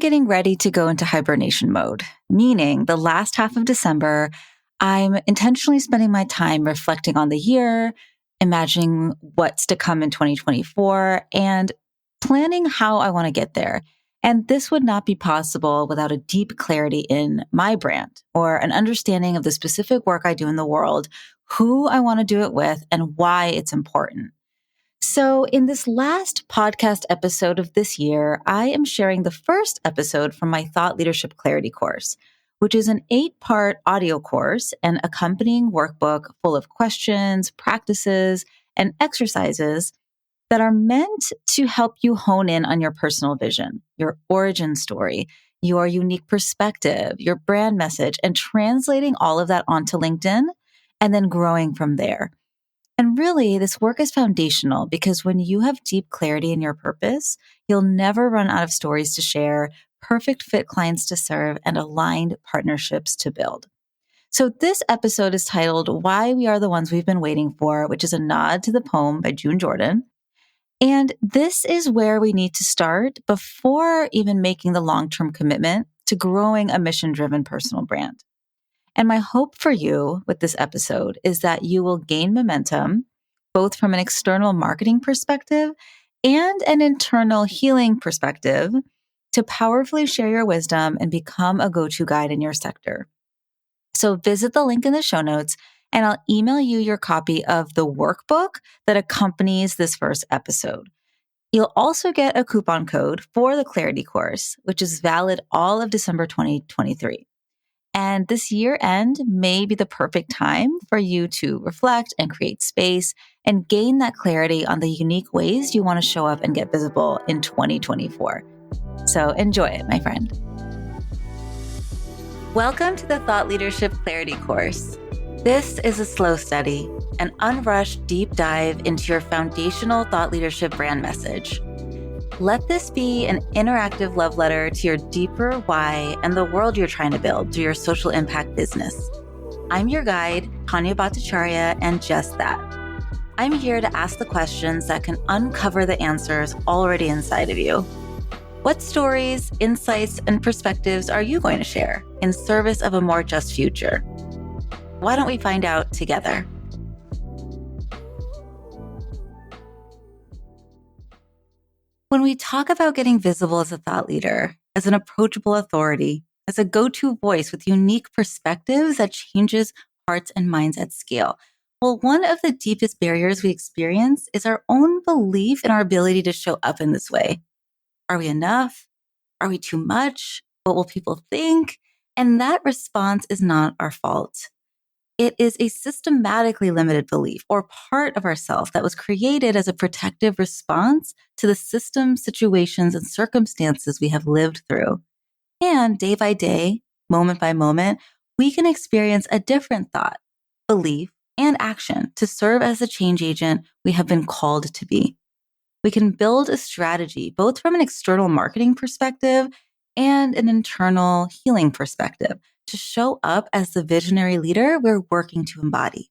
getting ready to go into hibernation mode, meaning the last half of December, I'm intentionally spending my time reflecting on the year, imagining what's to come in 2024, and planning how I want to get there. And this would not be possible without a deep clarity in my brand or an understanding of the specific work I do in the world, who I want to do it with, and why it's important. So, in this last podcast episode of this year, I am sharing the first episode from my Thought Leadership Clarity course, which is an 8-part audio course and accompanying workbook full of questions, practices, and exercises that are meant to help you hone in on your personal vision, your origin story, your unique perspective, your brand message, and translating all of that onto LinkedIn and then growing from there. And really, this work is foundational because when you have deep clarity in your purpose, you'll never run out of stories to share, perfect fit clients to serve, and aligned partnerships to build. So this episode is titled Why We Are the Ones We've Been Waiting For, which is a nod to the poem by June Jordan. And this is where we need to start before even making the long-term commitment to growing a mission-driven personal brand. And my hope for you with this episode is that you will gain momentum, both from an external marketing perspective and an internal healing perspective, to powerfully share your wisdom and become a go-to guide in your sector. So visit the link in the show notes and I'll email you your copy of the workbook that accompanies this first episode. You'll also get a coupon code for the Clarity course, which is valid all of December 2023. And this year end may be the perfect time for you to reflect and create space and gain that clarity on the unique ways you want to show up and get visible in 2024. So enjoy it, my friend. Welcome to the Thought Leadership Clarity course. This is a slow study, an unrushed deep dive into your foundational thought leadership brand message. Let this be an interactive love letter to your deeper why and the world you're trying to build through your social impact business. I'm your guide, Tania Bhattacharyya, and just that. I'm here to ask the questions that can uncover the answers already inside of you. What stories, insights, and perspectives are you going to share in service of a more just future? Why don't we find out together? When we talk about getting visible as a thought leader, as an approachable authority, as a go-to voice with unique perspectives that changes hearts and minds at scale, well, one of the deepest barriers we experience is our own belief in our ability to show up in this way. Are we enough? Are we too much? What will people think? And that response is not our fault. It is a systematically limited belief or part of ourself that was created as a protective response to the systems, situations, and circumstances we have lived through. And day by day, moment by moment, we can experience a different thought, belief, and action to serve as the change agent we have been called to be. We can build a strategy, both from an external marketing perspective and an internal healing perspective, to show up as the visionary leader we're working to embody.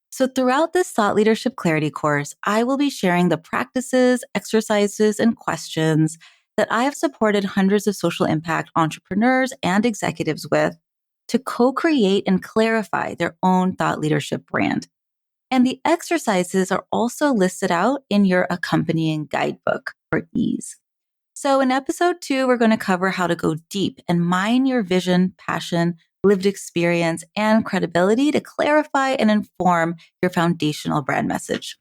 So throughout this Thought Leadership Clarity course, I will be sharing the practices, exercises, and questions that I have supported hundreds of social impact entrepreneurs and executives with to co-create and clarify their own thought leadership brand. And the exercises are also listed out in your accompanying guidebook for ease. So in episode 2, we're going to cover how to go deep and mine your vision, passion, lived experience, and credibility to clarify and inform your foundational brand message.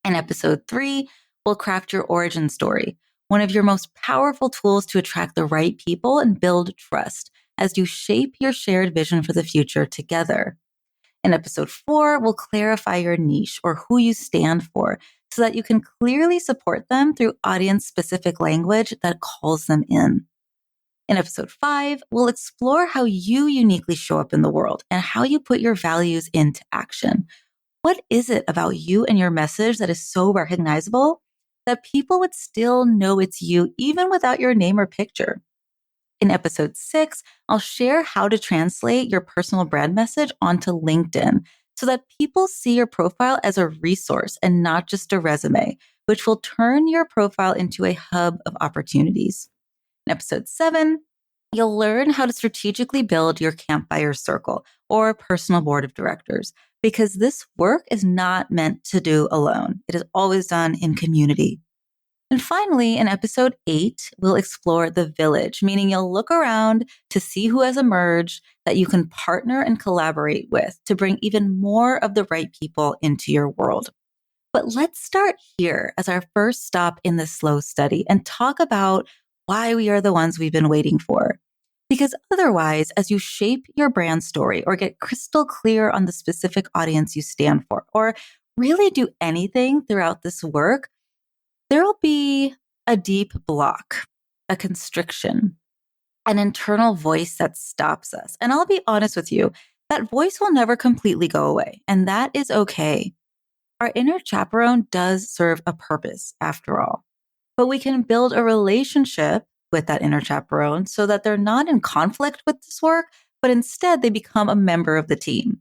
In episode 3, we'll craft your origin story, one of your most powerful tools to attract the right people and build trust as you shape your shared vision for the future together. In episode 4, we'll clarify your niche or who you stand for so that you can clearly support them through audience-specific language that calls them in. In episode 5, we'll explore how you uniquely show up in the world and how you put your values into action. What is it about you and your message that is so recognizable that people would still know it's you even without your name or picture? In episode 6, I'll share how to translate your personal brand message onto LinkedIn so that people see your profile as a resource and not just a resume, which will turn your profile into a hub of opportunities. In episode 7, you'll learn how to strategically build your Campfire Circle or personal board of directors, because this work is not meant to do alone. It is always done in community. And finally, in episode 8, we'll explore the village, meaning you'll look around to see who has emerged that you can partner and collaborate with to bring even more of the right people into your world. But let's start here as our first stop in this slow study and talk about why we are the ones we've been waiting for. Because otherwise, as you shape your brand story or get crystal clear on the specific audience you stand for, or really do anything throughout this work, there'll be a deep block, a constriction, an internal voice that stops us. And I'll be honest with you, that voice will never completely go away, and that is okay. Our inner chaperone does serve a purpose, after all. But we can build a relationship with that inner chaperone so that they're not in conflict with this work, but instead they become a member of the team.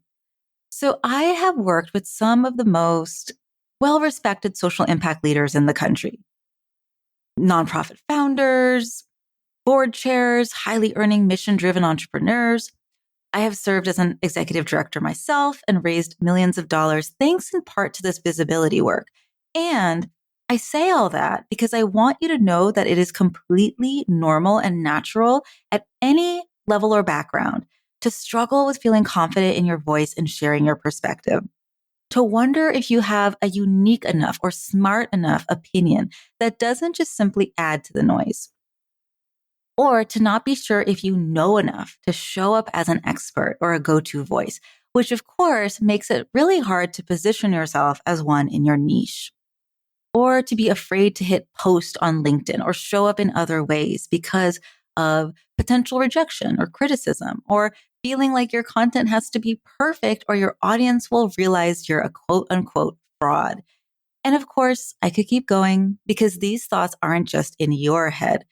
So I have worked with some of the most well-respected social impact leaders in the country. Nonprofit founders, board chairs, highly earning mission-driven entrepreneurs. I have served as an executive director myself and raised millions of dollars thanks in part to this visibility work. And I say all that because I want you to know that it is completely normal and natural at any level or background to struggle with feeling confident in your voice and sharing your perspective. To wonder if you have a unique enough or smart enough opinion that doesn't just simply add to the noise. Or to not be sure if you know enough to show up as an expert or a go-to voice, which of course makes it really hard to position yourself as one in your niche. Or to be afraid to hit post on LinkedIn or show up in other ways because of potential rejection or criticism, or feeling like your content has to be perfect or your audience will realize you're a quote unquote fraud. And of course, I could keep going because these thoughts aren't just in your head.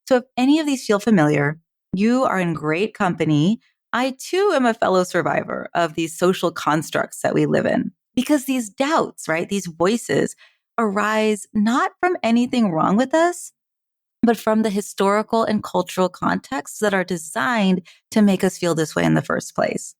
So if any of these feel familiar, you are in great company. I too am a fellow survivor of these social constructs that we live in, because these doubts, right, these voices arise not from anything wrong with us, but from the historical and cultural contexts that are designed to make us feel this way in the first place.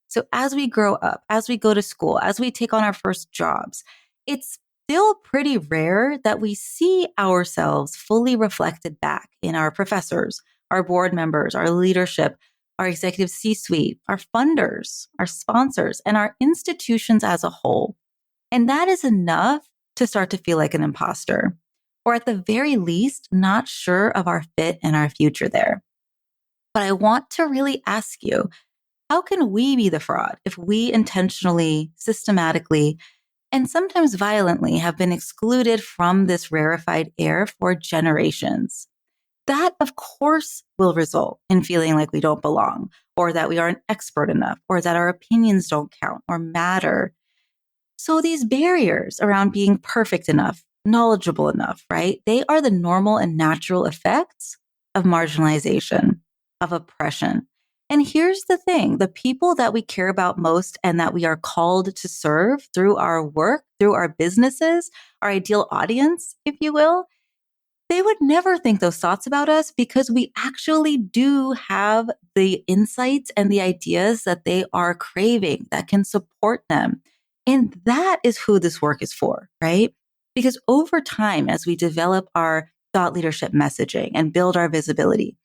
So as we grow up, as we go to school, as we take on our first jobs, it's still pretty rare that we see ourselves fully reflected back in our professors, our board members, our leadership, our executive C-suite, our funders, our sponsors, and our institutions as a whole. And that is enough to start to feel like an imposter, or at the very least, not sure of our fit and our future there. But I want to really ask you, how can we be the fraud if we intentionally, systematically, and sometimes violently have been excluded from this rarefied air for generations? That, of course, will result in feeling like we don't belong, or that we aren't expert enough, or that our opinions don't count or matter. So these barriers around being perfect enough, knowledgeable enough, right? They are the normal and natural effects of marginalization, of oppression. And here's the thing, the people that we care about most and that we are called to serve through our work, through our businesses, our ideal audience, if you will, they would never think those thoughts about us because we actually do have the insights and the ideas that they are craving that can support them. And that is who this work is for, right? Because over time, as we develop our thought leadership messaging and build our visibility,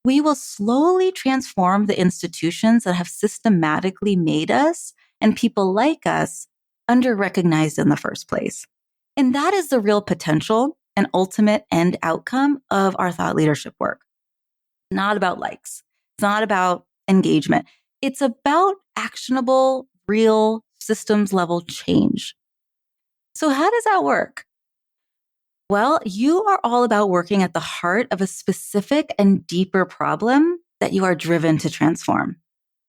we will slowly transform the institutions that have systematically made us and people like us under-recognized in the first place. And that is the real potential and ultimate end outcome of our thought leadership work. Not about likes. It's not about engagement. It's about actionable, real systems level change. So how does that work? Well, you are all about working at the heart of a specific and deeper problem that you are driven to transform.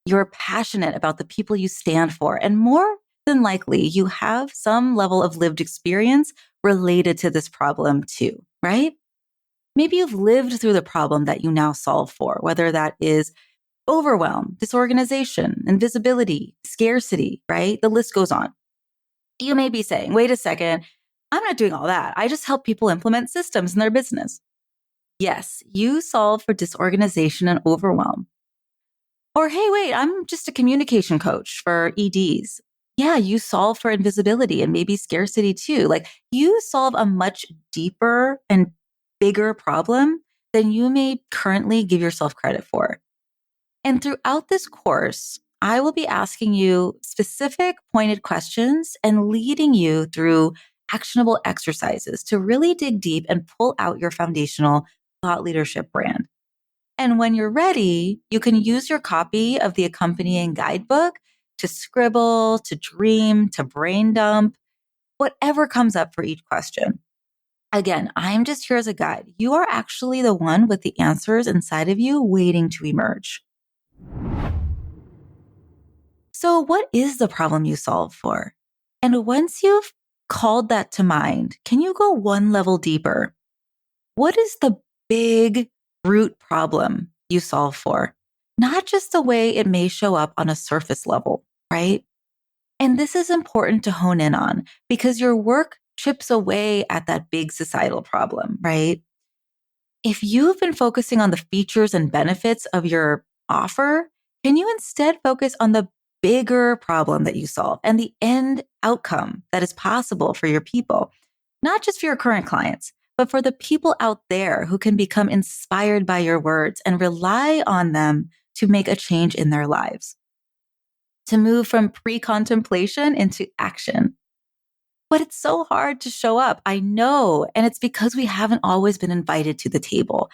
You're passionate about the people you stand for, and more than likely, you have some level of lived experience related to this problem too, right? Maybe you've lived through the problem that you now solve for, whether that is overwhelm, disorganization, invisibility, scarcity, right? The list goes on. You may be saying, wait a second, I'm not doing all that. I just help people implement systems in their business. Yes, you solve for disorganization and overwhelm. Or, hey, wait, I'm just a communication coach for EDs. Yeah, you solve for invisibility and maybe scarcity too. Like you solve a much deeper and bigger problem than you may currently give yourself credit for. And throughout this course, I will be asking you specific pointed questions and leading you through actionable exercises to really dig deep and pull out your foundational thought leadership brand. And when you're ready, you can use your copy of the accompanying guidebook to scribble, to dream, to brain dump, whatever comes up for each question. Again, I'm just here as a guide. You are actually the one with the answers inside of you waiting to emerge. So, what is the problem you solve for? And once you've called that to mind, can you go one level deeper? What is the big root problem you solve for? Not just the way it may show up on a surface level, right? And this is important to hone in on because your work chips away at that big societal problem, right? If you've been focusing on the features and benefits of your offer, can you instead focus on the bigger problem that you solve and the end outcome that is possible for your people? Not just for your current clients, but for the people out there who can become inspired by your words and rely on them to make a change in their lives, to move from pre-contemplation into action. But it's so hard to show up. I know. And it's because we haven't always been invited to the table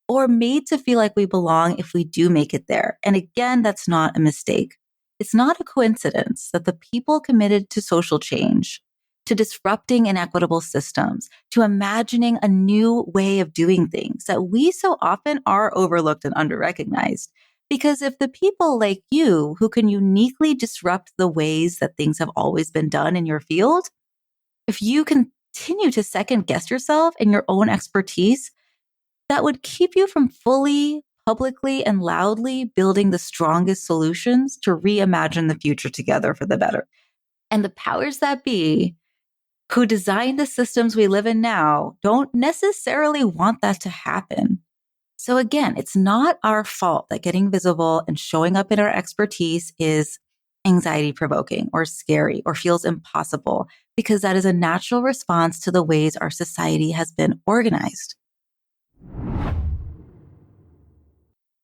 or made to feel like we belong if we do make it there. And again, that's not a mistake. It's not a coincidence that the people committed to social change, to disrupting inequitable systems, to imagining a new way of doing things that we so often are overlooked and underrecognized. Because if the people like you who can uniquely disrupt the ways that things have always been done in your field, if you continue to second guess yourself and your own expertise, that would keep you from fully, publicly, and loudly building the strongest solutions to reimagine the future together for the better. And the powers that be who design the systems we live in now don't necessarily want that to happen. So again, it's not our fault that getting visible and showing up in our expertise is anxiety provoking or scary or feels impossible, because that is a natural response to the ways our society has been organized.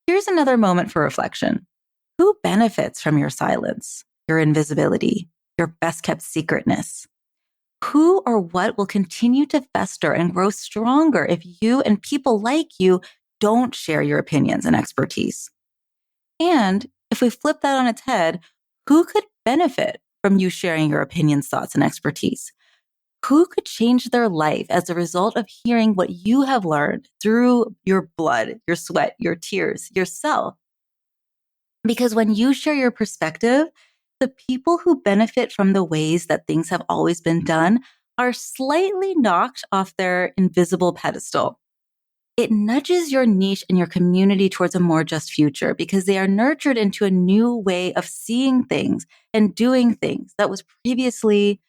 Here's another moment for reflection. Who benefits from your silence, your invisibility, your best kept secretness? Who or what will continue to fester and grow stronger if you and people like you don't share your opinions and expertise? And if we flip that on its head, who could benefit from you sharing your opinions, thoughts, and expertise? Who could change their life as a result of hearing what you have learned through your blood, your sweat, your tears, yourself? Because when you share your perspective, the people who benefit from the ways that things have always been done are slightly knocked off their invisible pedestal. It nudges your niche and your community towards a more just future because they are nurtured into a new way of seeing things and doing things that was previously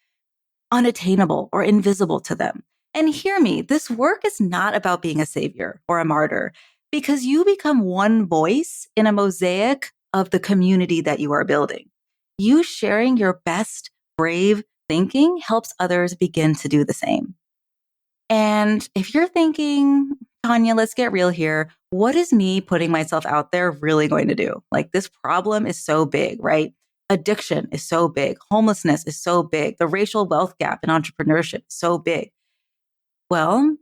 unattainable or invisible to them. And hear me, this work is not about being a savior or a martyr, because you become one voice in a mosaic of the community that you are building. You sharing your best, brave thinking helps others begin to do the same. And if you're thinking, Tania, let's get real here. What is me putting myself out there really going to do? Like, this problem is so big, right? Addiction is so big. Homelessness is so big. The racial wealth gap in entrepreneurship is so big. Well,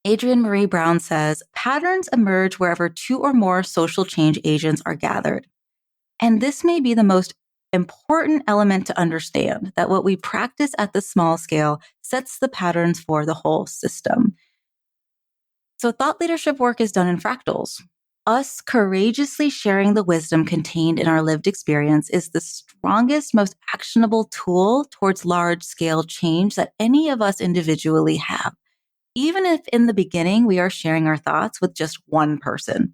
Adrienne Marie Brown says, patterns emerge wherever two or more social change agents are gathered. And this may be the most important element to understand, that what we practice at the small scale sets the patterns for the whole system. So thought leadership work is done in fractals. Us courageously sharing the wisdom contained in our lived experience is the strongest, most actionable tool towards large-scale change that any of us individually have, even if in the beginning we are sharing our thoughts with just one person.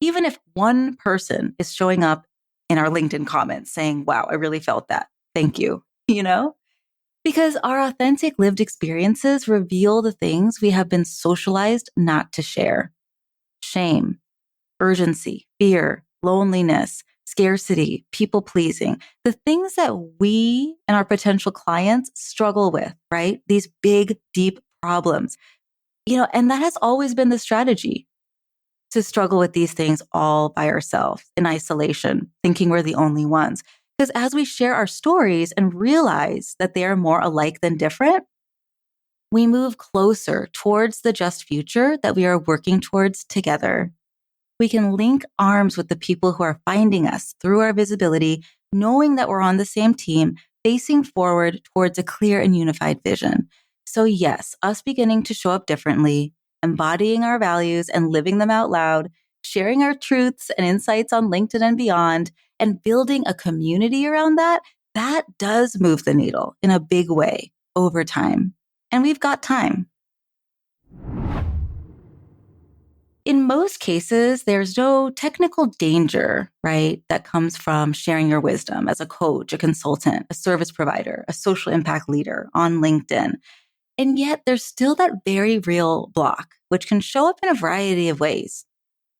Even if one person is showing up in our LinkedIn comments saying, wow, I really felt that. Thank you. You know? Because our authentic lived experiences reveal the things we have been socialized not to share. Shame, urgency, fear, loneliness, scarcity, people pleasing, the things that we and our potential clients struggle with, right? These big, deep problems, and that has always been the strategy, to struggle with these things all by ourselves in isolation, thinking we're the only ones. Because as we share our stories and realize that they are more alike than different, we move closer towards the just future that we are working towards together. We can link arms with the people who are finding us through our visibility, knowing that we're on the same team, facing forward towards a clear and unified vision. So yes, us beginning to show up differently, embodying our values and living them out loud, sharing our truths and insights on LinkedIn and beyond, and building a community around that does move the needle in a big way over time. And we've got time. In most cases, there's no technical danger, right, that comes from sharing your wisdom as a coach, a consultant, a service provider, a social impact leader on LinkedIn. And yet there's still that very real block, which can show up in a variety of ways.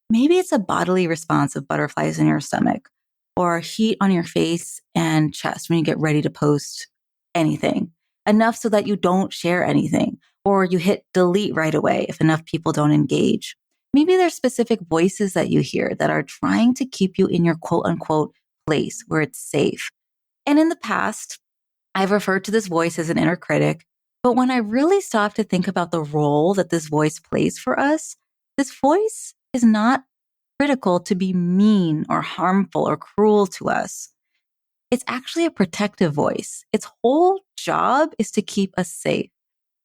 Maybe it's a bodily response of butterflies in your stomach or heat on your face and chest when you get ready to post anything, enough so that you don't share anything, or you hit delete right away if enough people don't engage. Maybe there's specific voices that you hear that are trying to keep you in your quote unquote place where it's safe. And in the past, I've referred to this voice as an inner critic. But when I really stop to think about the role that this voice plays for us, this voice is not critical to be mean or harmful or cruel to us. It's actually a protective voice. Its whole job is to keep us safe.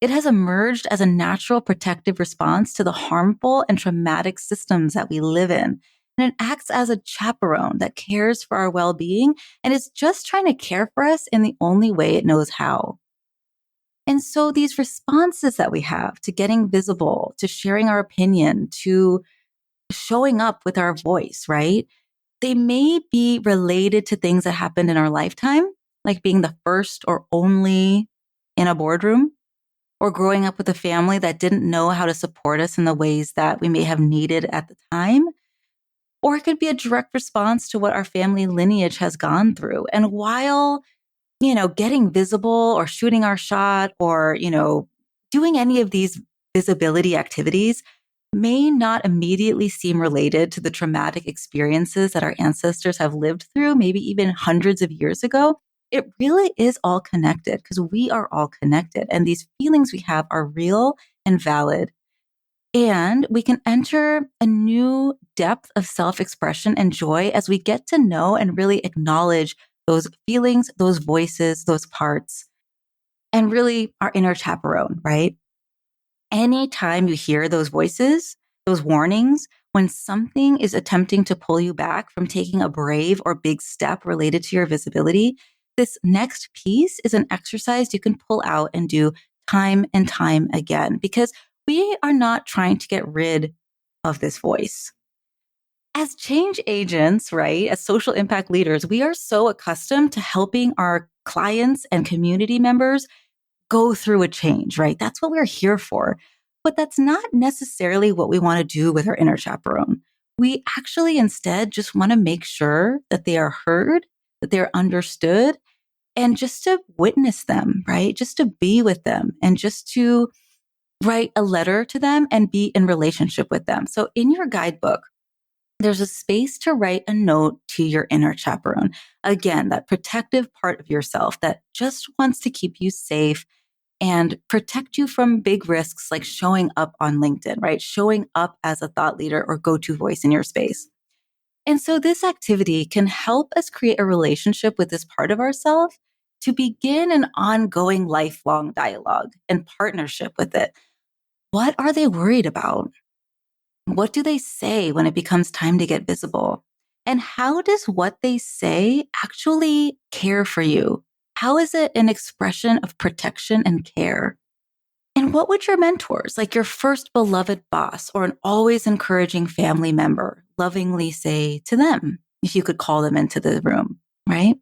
It has emerged as a natural protective response to the harmful and traumatic systems that we live in. And it acts as a chaperone that cares for our well-being and is just trying to care for us in the only way it knows how. And so these responses that we have to getting visible, to sharing our opinion, to showing up with our voice, right? They may be related to things that happened in our lifetime, like being the first or only in a boardroom, or growing up with a family that didn't know how to support us in the ways that we may have needed at the time. Or it could be a direct response to what our family lineage has gone through. And while, getting visible or shooting our shot or, doing any of these visibility activities may not immediately seem related to the traumatic experiences that our ancestors have lived through, maybe even hundreds of years ago, it really is all connected because we are all connected. And these feelings we have are real and valid. And we can enter a new depth of self-expression and joy as we get to know and really acknowledge those feelings, those voices, those parts, and really our inner chaperone, right? Anytime you hear those voices, those warnings, when something is attempting to pull you back from taking a brave or big step related to your visibility, this next piece is an exercise you can pull out and do time and time again, because we are not trying to get rid of this voice. As change agents, right, as social impact leaders, we are so accustomed to helping our clients and community members go through a change, right? That's what we're here for. But that's not necessarily what we want to do with our inner chaperone. We actually instead just want to make sure that they are heard, that they're understood, and just to witness them, right? Just to be with them and just to write a letter to them and be in relationship with them. So in your guidebook, there's a space to write a note to your inner chaperone. Again, that protective part of yourself that just wants to keep you safe and protect you from big risks like showing up on LinkedIn, right? Showing up as a thought leader or go-to voice in your space. And so this activity can help us create a relationship with this part of ourselves to begin an ongoing lifelong dialogue and partnership with it. What are they worried about? What do they say when it becomes time to get visible? And how does what they say actually care for you? How is it an expression of protection and care? And what would your mentors, like your first beloved boss or an always encouraging family member, lovingly say to them if you could call them into the room, right?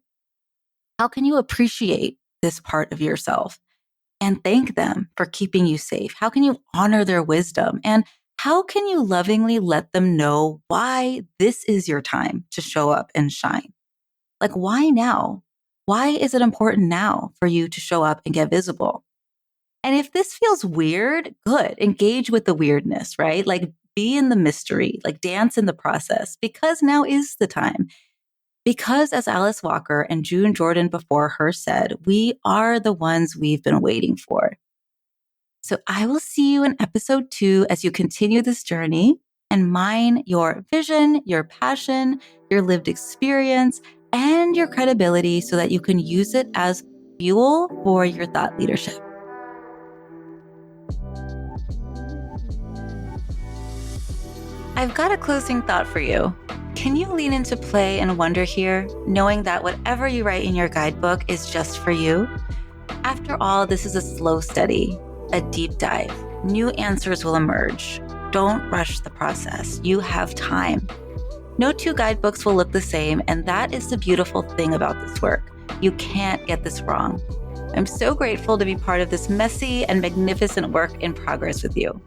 How can you appreciate this part of yourself and thank them for keeping you safe? How can you honor their wisdom? And how can you lovingly let them know why this is your time to show up and shine? Like, why now? Why is it important now for you to show up and get visible? And if this feels weird, good. Engage with the weirdness, right? Like, be in the mystery, like dance in the process, because now is the time. Because as Alice Walker and June Jordan before her said, we are the ones we've been waiting for. So I will see you in episode 2 as you continue this journey and mine your vision, your passion, your lived experience, and your credibility so that you can use it as fuel for your thought leadership. I've got a closing thought for you. Can you lean into play and wonder here, knowing that whatever you write in your guidebook is just for you? After all, this is a slow study, a deep dive. New answers will emerge. Don't rush the process. You have time. No 2 guidebooks will look the same, and that is the beautiful thing about this work. You can't get this wrong. I'm so grateful to be part of this messy and magnificent work in progress with you.